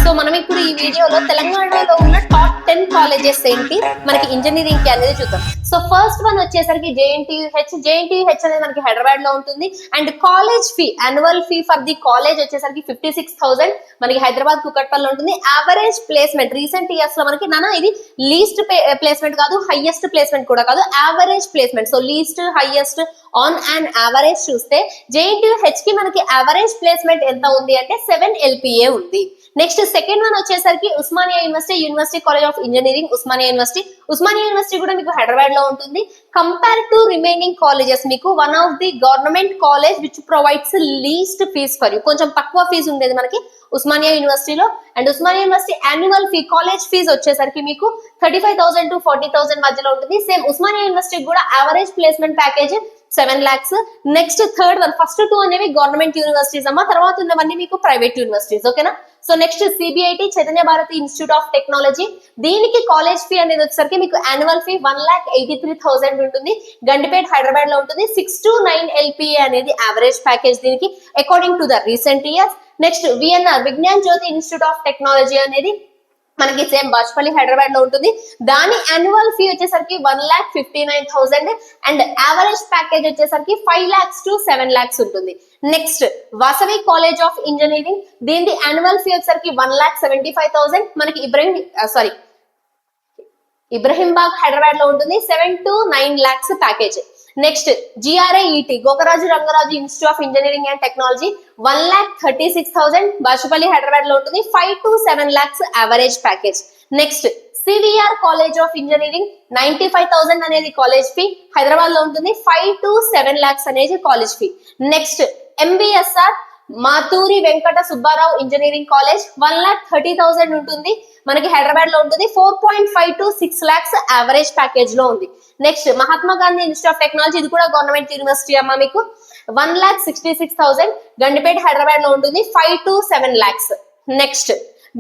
So మనం ఇప్పుడు ఈ వీడియోలో తెలంగాణలో ఉన్న టాప్ 10 కాలేజెస్ ఏంటి మనకి ఇంజనీరింగ్ కి అనేది చూద్దాం. సో ఫస్ట్ వన్ వచ్చేసరికి జేఎన్టీయూహెచ్ అనేది మనకి హైదరాబాద్ లో ఉంటుంది. And college fee, annual fee for the college వచ్చేసరికి 56,000 మనకి హైదరాబాద్ కుకట్పల్లి ఉంటుంది. యావరేజ్ ప్లేస్మెంట్ రీసెంట్ ఇయర్స్ లో మనకి ఇది లీస్ట్ ప్లేస్మెంట్ కాదు, హైయెస్ట్ ప్లేస్మెంట్ కూడా కాదు, average placement. So least highest on and average చూస్తే జేఎన్టీయూహెచ్ కి మనకి యావరేజ్ ప్లేస్మెంట్ ఎంత ఉంది అంటే 7 LPA ఉంది. నెక్స్ట్ సెకండ్ వన్ వచ్చేసరికి Osmania university college of engineering, Osmania university కూడా మీకు హైదరాబాద్ లో ఉంటుంది. కంపేర్ టు రిమైనింగ్ కాలేజెస్ మీకు one of the government college which provides least fees for you. కొంచెం తక్కువ ఫీజు ఉండేది మనకి ఉస్మానియా యూనివర్సిటీలో. And Osmania university annual fee, college fees వచ్చేసరికి మీకు 35,000 to 40,000 మధ్యలో ఉంటుంది. సేమ్ ఉస్మానియా యూనివర్సిటీ కూడా average placement package 7 lakhs. Next third one, first 2 అనేవి గవర్నమెంట్ యూనివర్సిటీస్ అమ్మా, తర్వాత ఉన్నవన్నీ మీకు ప్రైవేట్ యూనివర్సిటీస్. ఓకేనా? So next CBIT, Chaitanya Bharathi institute of technology, దీనికి కాలేజ్ ఫీ అనేది వచ్చేసరికి మీకు యాన్యువల్ ఫీ 1,83,000 ఉంటుంది. గండిపేట్ హైదరాబాద్ లో ఉంటుంది. 6 to 9 LPA అనేది యావరేజ్ ప్యాకేజ్ దీనికి according to the recent years. Next VNR, Vignan Jyothi institute of technology అనేది మనకి సేమ్ బాజ్పల్లి హైదరాబాద్ లో ఉంటుంది. దాని యాన్యువల్ ఫీ వచ్చేసరికి 1,59,000 అండ్ యావరేజ్ ప్యాకేజ్ వచ్చేసరికి 5 lakhs to 7 lakhs ఉంటుంది. Next Vasavi college of engineering, దీని యాన్యువల్ ఫీ వచ్చేసరికి 1,75,000 మనకి ఇబ్రహీంబాగ్ హైదరాబాద్ లో ఉంటుంది. 7 to 9 lakhs package. Next GRIET, Gokaraju Rangaraju institute of engineering and technology, 1,36,000 Bachupalli Hyderabad లో ఉంటుంది. 5 to 7 lakhs average package. Next CVR college of engineering, 95,000 అనేది కాలేజ్ ఫీ హైదరాబాద్ లో ఉంటుంది. 5 to 7 lakhs అనేది college fee. Next MBSR Maturi Venkata Subbarao engineering college, 1,30,000 ఉంటుంది మనకి హైదరాబాద్ లో ఉంటుంది. 4.5 to 6 lakhs యావరేజ్ ప్యాకేజ్ లో ఉంది. Next Mahatma Gandhi institute of technology, ఇది కూడా గవర్నమెంట్ యూనివర్సిటీ అమ్మా, మీకు 1,66,000 గండిపేట హైదరాబాద్ లో ఉంటుంది. 5 to 7 lakhs. Next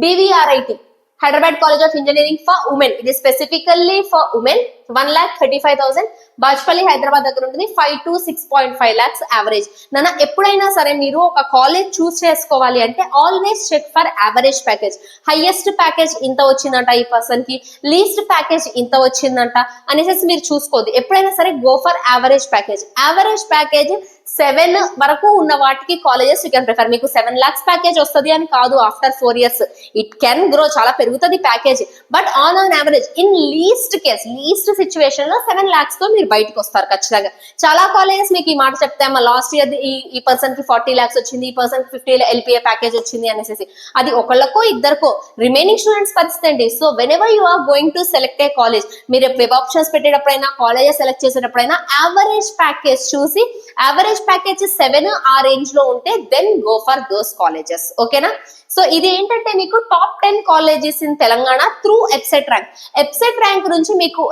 BVRIT, Hyderabad college of engineering for women, ఇది specifically for women, 1,35,000 Bachupalli Hyderabad దగ్గర ఉంటుంది. 5 to 6.5 lakhs యావరేజ్. నాన్న ఎప్పుడైనా సరే మీరు ఒక కాలేజ్ చూస్ చేసుకోవాలి అంటే always check for average package. Highest package ఇంత వచ్చిందంట ఈ పర్సన్ కి, లీస్ట్ ప్యాకేజ్ ఇంత వచ్చిందంట అనేసి మీరు చూసుకోవద్దు. ఎప్పుడైనా సరే go for average package. Average package 7 వరకు ఉన్న వాటికి కాలేజెస్ యూ కెన్ ప్రిఫర్. మీకు 7 lakhs ప్యాకేజ్ వస్తుంది అని కాదు, after 4 years it can grow, చాలా పెరుగుతుంది package. But on average in least case, least situation లో 7 lakhs తో మీరు బయటకు వస్తారు ఖచ్చితంగా. చాలా కాలేజెస్ మీకు ఈ మాట చెప్తే అమ్మా లాస్ట్ ఇయర్ ఈ పర్సన్ కి 40 lakhs వచ్చింది, ఈ పర్సన్ కి 50 LPA ప్యాకేజ్ వచ్చింది అనేసి, అది ఒకళ్ళకో ఇద్దరికో, రిమైనింగ్ స్టూడెంట్స్ పరిస్థితి అండి. So whenever you are going to select a college, మీరు వెబ్ ఆప్షన్స్ పెట్టేటప్పుడైనా కాలేజెస్ సెలెక్ట్ చేసేటప్పుడైనా యావరేజ్ ప్యాకేజ్ చూసి, యావరేజ్ ప్యాకేజ్ 7 ఆ రేంజ్ లో ఉంటే then go for those colleges. ఓకేనా? సో ఇది ఏంటంటే మీకు top 10 colleges in Telangana through EAPCET rank. EAPCET rank నుంచి మీకు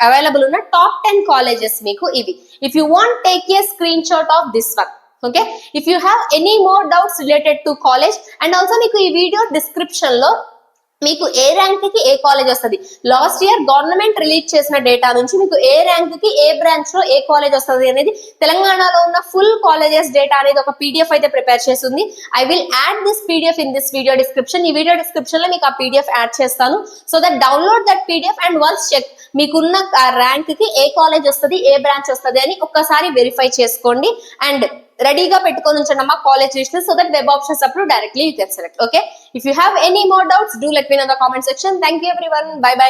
అవైలబుల్ ఉన్న టాప్ 10 కాలేజెస్ మీకు ఇవి. If you want take a screenshot of this one. Okay, if you have any more doubts related to college, and also మీకు ఈ video description లో మీకు ఏ rank కి ఏ కాలేజ్ వస్తుంది, లాస్ట్ ఇయర్ గవర్నమెంట్ రిలీజ్ చేసిన డేటా నుంచి మీకు ఏ ర్యాంక్ కి ఏ బ్రాంచ్ లో ఏ కాలేజ్ వస్తుంది అనేది తెలంగాణలో ఉన్న ఫుల్ కాలేజెస్ డేటా అనేది ఒక PDF అయితే ప్రిపేర్ చేస్తుంది. I will add this PDF in this video description. ఈ వీడియో డిస్క్రిప్షన్ లో మీకు ఆ PDF యాడ్ చేస్తాను. So that download that PDF and once check మీకున్న ర్యాంక్ కి ఏ కాలేజ్ వస్తుంది, ఏ బ్రాంచ్ వస్తుంది అని ఒక్కసారి వెరిఫై చేసుకోండి. అండ్ రెడీగా పెట్టుకొని ఉంచండి అమ్మా college list, so that web options అప్పుడు directly you can select. Okay, if you have any more doubts do let me know in the comment section. Thank you everyone, bye by.